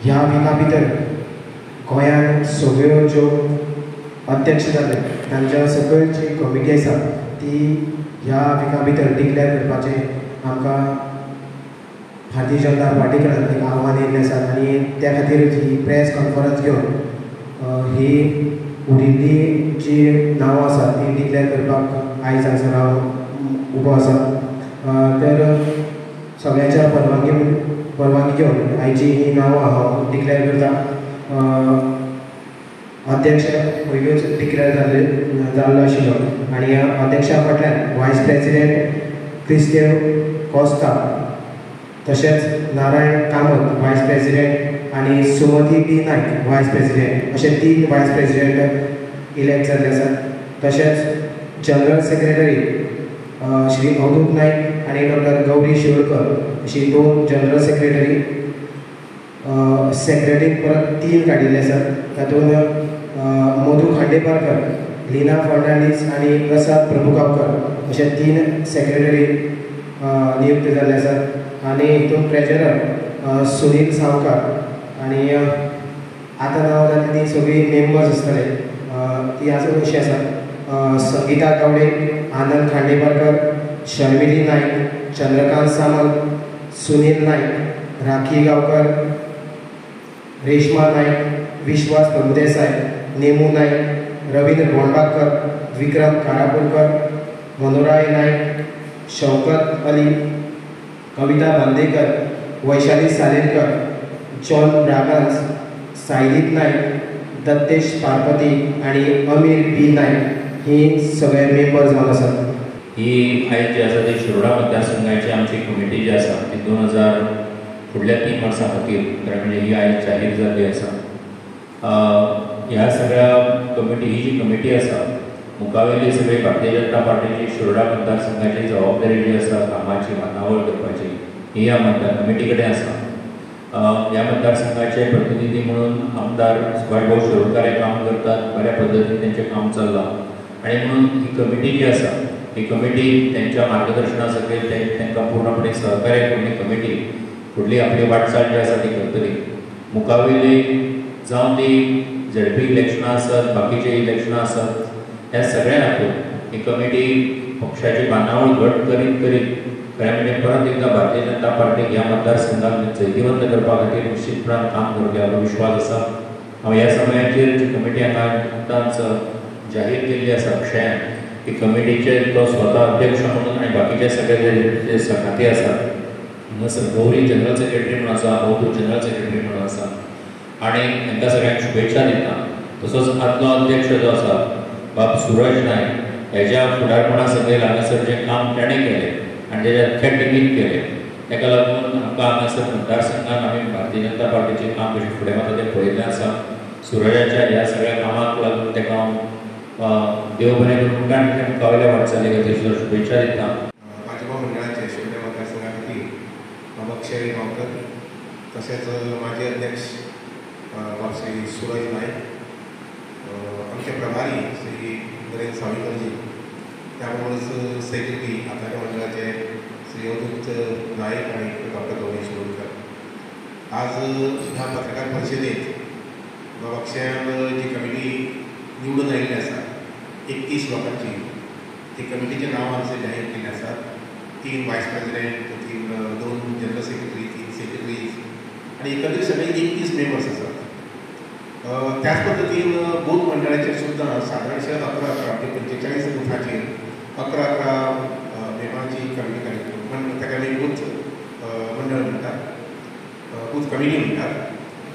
ह्या विका भितर गोंयांत सगळ्यो ज्यो अध्यक्ष जाले तांच्या सकयल जी कमिटी आसा ती ह्या विका भितर डिक्लेअर करपाचें आमकां भारतीय जनता पार्टी कडल्यान एक आव्हान येयल्लें आसा आनी त्या खातीर ही प्रेस कॉन्फरन्स घेवन ही उरिल्ली जी नांवां आसा ती डिक्लेअर करपाक आयज हांगासर हांव उबो आसा. तर सगळ्यांच्या परवानगी घेवन आयची ही नांवां हांव डिक्लेअर करता. अध्यक्ष पयलींच डिक्लेअर जाल्लो आशिल्लो आनी ह्या अध्यक्षा फाटल्यान वायस प्रेसिडेंट क्रिस्तेव कॉस्ता, तशेंच नारायण कामत वायस प्रेसिडेंट आनी सुमती बी नायक वायस प्रेसिडेंट अशे 3 वायस प्रेसिडेंट इलेक्ट जाल्ले आसात. तशेंच जनरल सेक्रेटरी श्री अवधूत नायक आनी डॉक्टर गौरी शिरोडकर अशी 2 जनरल सेक्रेटरी. सेक्रेटरी परत 3 काडिल्ले आसात. तातूंत मधू खांडेपारकर, लिना फर्नांडीस आनी प्रसाद प्रभुगांवकर अशे 3 सेक्रेटरी नियुक्त जाल्ले आसात. आनी हितून ट्रेजरर सुनील सावकार आनी आतां नांव जाल्ली ती सगळीं मेंबर्स आसतले ती आजून अशी आसात: संगीता गावडे, आनंद खांडेपारकर, शर्मिली नायक, चंद्रकांत सामंत, सुनील नायक, राखी गांवकर, रेश्मा नायक, विश्वास प्रभुदेसाय, नेमू नायक, रवींद्र बोंडबाकर, विक्रम कारापुरकर, मनोराय नायक, शौकत अली, कविता बांदेकर, वैशाली सालेरकर, जॉन ब्रागांस, सायदीप नायक, दत्तेश पारपती आनी अमीर बी नायक ही सगळे मेंबर जावन आसात. ही आयज जी आसा ती शिरोडा मतदारसंघाची आमची कमिटी जी आसा ती 2000 फुडल्या 3 वर्सां खातीर म्हणजे ही आयज जाहीर जाल्ली आसा. ह्या सगळ्या कमिटी ही जी कमिटी आसा मुखावेली सगळी भारतीय जनता पार्टीची शिरोडा मतदारसंघाची जबाबदारी जी आसा कामाची बांदावळ करपाची ही ह्या कमिटी कडेन आसा. ह्या मतदारसंघाचे प्रतिनिधी म्हणून आमदार सुभाषभाऊ शिरोडकर हे काम करतात. बऱ्या पद्धतीन तेंचें काम चल्लां आनी म्हणून ही कमिटी जी आसा ही कमिटी तेंच्या मार्गदर्शना सकयल तांकां पूर्णपणे सहकार्य करून ही कमिटी फुडली आपली वाटचाल जी आसा ती करतली. मुखावेली जावं ती झडपी इलेक्शनां आसत, बाकीचे इलेक्शनां आसत, ह्या सगळ्या हातूंत ही कमिटी पक्षाची बांदावळ घट करीत करीत खरें म्हणजे परत एकदा भारतीय जनता पार्टीक ह्या मतदारसंघाक जैतिवंत करपा खातीर निश्चितपणान काम करतली हाचो विश्वास आसा. हांव ह्या समयाचेर जी कमिटी हांगा नुकतांच जाहीर केल्ली आसा अक्षयान, ही कमिटीचे तो स्वता अध्यक्ष म्हणून आनी बाकीचे सगळे जे सखाती आसात हांगासर गौरी जनरल सेक्रेटरी म्हणून आसा, अवधूत जनरल सेक्रेटरी म्हणून आसा आनी तांकां सगळ्यांक शुभेच्छा दिता. तसोच आदलो अध्यक्ष जो आसा बाब सूरज नायक हेज्या फुडारपणा सकयल हांगासर जें काम ताणें केलें आनी तेज्या अख्ख्या टिमीन केलें ताका लागून आमकां हांगासर मतदारसंघान आमी भारतीय जनता पार्टीचें काम कशें फुडें वता तें पळयल्लें आसा. सुरजाच्या ह्या सगळ्या कामाक लागून ताका हांव देव बरें करूं म्हणटा आनी मुखावेल्या वाटचाली खातीर शुभेच्छा दिता. भाजपा मंडळाचे शिरोडा मतदारसंघा खातीर बाब अक्षय गांवकर, तशेंच माजी अध्यक्ष बाब श्री सूरज नायक, आमचे प्रभारी श्री नरेंद्र सावयकरजी, त्याबरोबरच सेक्रेटरी आपल्या मंडळाचे श्री अवधूत नायक आणि डॉक्टर गौरी शिरोडकर. आज ह्या पत्रकार परिशदेत बाब अक्षयान जी कमिटी निवडून आयिल्ली आसा 31 लोकांची, ती कमिटीचे नांव आमचे जाहीर केल्ले आसात. 3 वायस प्रेसिडेंट, 2 जनरल सेक्रेटरी, 3 सेक्रेटरीज आणि एकंदरीत सगळे 31 मेंबर्स आसात. त्याच पद्दतीन बूथ मंडळाचेर सुद्दां सादारणशे 11 म्हणजे 45 बुथाचेर 11 मेंबरांची कमिटी कार्यक्रम ताका आमी बूथ मंडळ म्हणटात, बूथ कमिटी म्हणटात.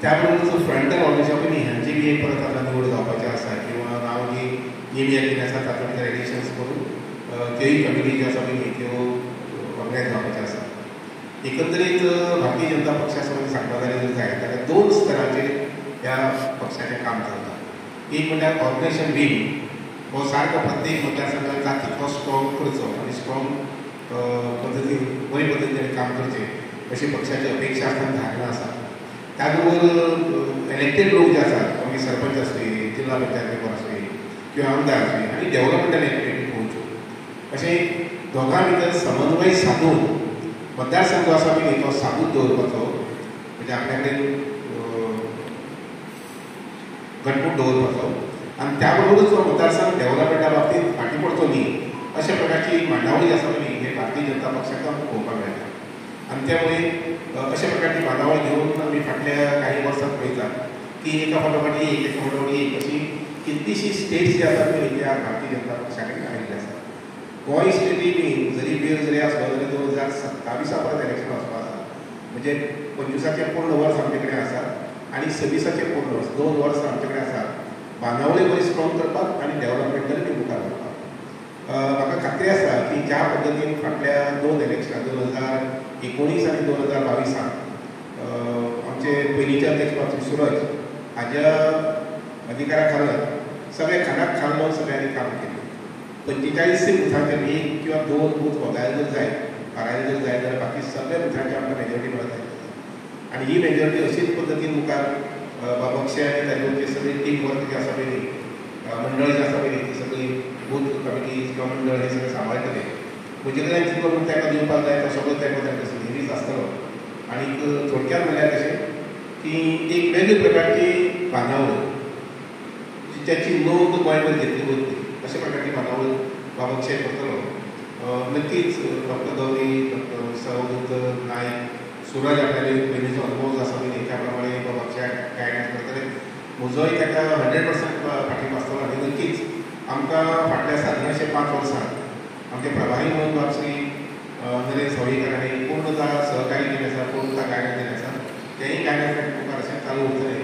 त्याबरोबरच फ्रंटल ऑर्गनायझेशन ह्यांची बी एक परत आतां निवड जावपाची आसा किंवा नांव जी नेमी कितें आसा तातूंत भितर एडिशन्स करून त्योय कमिटी ज्यो आसा पळय त्यो ऑर्गनायज जावपाच्यो आसा. एकंदरीत भारतीय जनता पक्षा समज सांगपा जाल्यार जर जाय जाल्यार 2 स्तराचेर ह्या पक्षाचें काम चलता. एक म्हणल्यार ऑर्गनायझेशन विंग हो सारको प्रत्येक मतदारसंघात जाता तितलो स्ट्रॉंग करचो आनी स्ट्रॉंग पद्दतीन बरे पद्दतीन काम करचें अशी पक्षाची अपेक्षा आसा आनी धारणा आसा. त्याचबरोबर इलेक्टेड लोक जे आसात आमी सरपंच आसली, जिल्हा पंचायत मेंबर आसली किंवा आमदार आसली आनी डेव्हलपमेंटल एक्टिविटी पळोवच्यो अशें दोगां भितर समन्वय साधून मतदारसंघ आसा पळय तो सादूर दवरपाचो. म्हणजे आपल्या कडेन घटमूट दवरपाचो आनी त्या बरोबरच जो मतदारसंघ डेव्हलपमेंटा बाबतींत फाटीं पडचो न्ही अशा प्रकारची मांडावळी आसा पळय हे भारतीय जनता पक्षाक आमकां पळोवपाक मेळटा आनी त्यामुळे अशा प्रकारची बांदावळ घेवन आमी फाटल्या काही वर्सांत पळयता की एका फाटोफाटी एका फाटोफाटी एक अशी कितलीशी स्टेट्स जी आसा पळय त्या भारतीय जनता पक्षा कडेन आयिल्ली आसा गोंय स्टेटी बी जरी वेळ जरी आसलो जाल्यार 2027 परत इलेक्शन वचपा आसा म्हणजे 25 पूर्ण वर्स आमचे कडेन आसा आनी 26 पूर्ण वर्स 2 वर्सां आमचे कडेन आसा बांदावळी बरी स्ट्रॉंग करपाक आनी डेव्हलपमेंटल बी मुखार व्हरपाक म्हाका खात्री आसा की ज्या पद्दतीन फाटल्या 2 इलेक्शनां 2019 आनी 2022 आमचे पयलींचे अध्यक्ष बाबा सुरज हाज्या अधिकारा खाला सगळे खानाक खाल लावन सगळ्यांनी काम केलें 45 बुथांचेर एक किंवा 2 बूथ वगळायले जर जाय हारायले जर जाय जाल्यार बाकी सगळे बुथांचेर आमकां मेजॉरिटी मेळत जाय आनी ही मेजॉरिटी अशीच पद्दतीन मुखार पक्षाचे आनी ताजे सगळी टीम वर्क जी आसा पळय मंडळ जी आसा पळय ती सगळी बूथ कमिटी किंवा मंडळ हे सगळें सांबाळटले म्हजे कडल्यान जितलो करून तेका दिवपाक जाय तो सगळो तेको तांकां नेहमीच आसतलो आनी थोडक्यात म्हणल्यार कशें की एक वेगळी प्रकारची बांदावळ त्याची नोंद गोंयभर घेतली वरती अशा प्रकारची बांदावळ बाबक्षाय करतलो नक्कीच डॉक्टर गौरी डॉक्टर सावंत नायक सुरज आपल्याले पयलींचो अनुभव जो आसा पळय त्या प्रमाणे बाबक्षाय गायडन्स करतले म्हजोय ताका 100% फाटीं आसतलो आनी नक्कीच आमकां फाटल्या सादारणशे 5 वर्सां आमचे प्रभारी म्हणून बाब श्री नरेश हळीकर हांणी पूर्णता सहकार्य दिलें आसा पूर्णता गायडन्स दिलें आसा तेंय गायडन्स मुखार अशें चालू उरतलें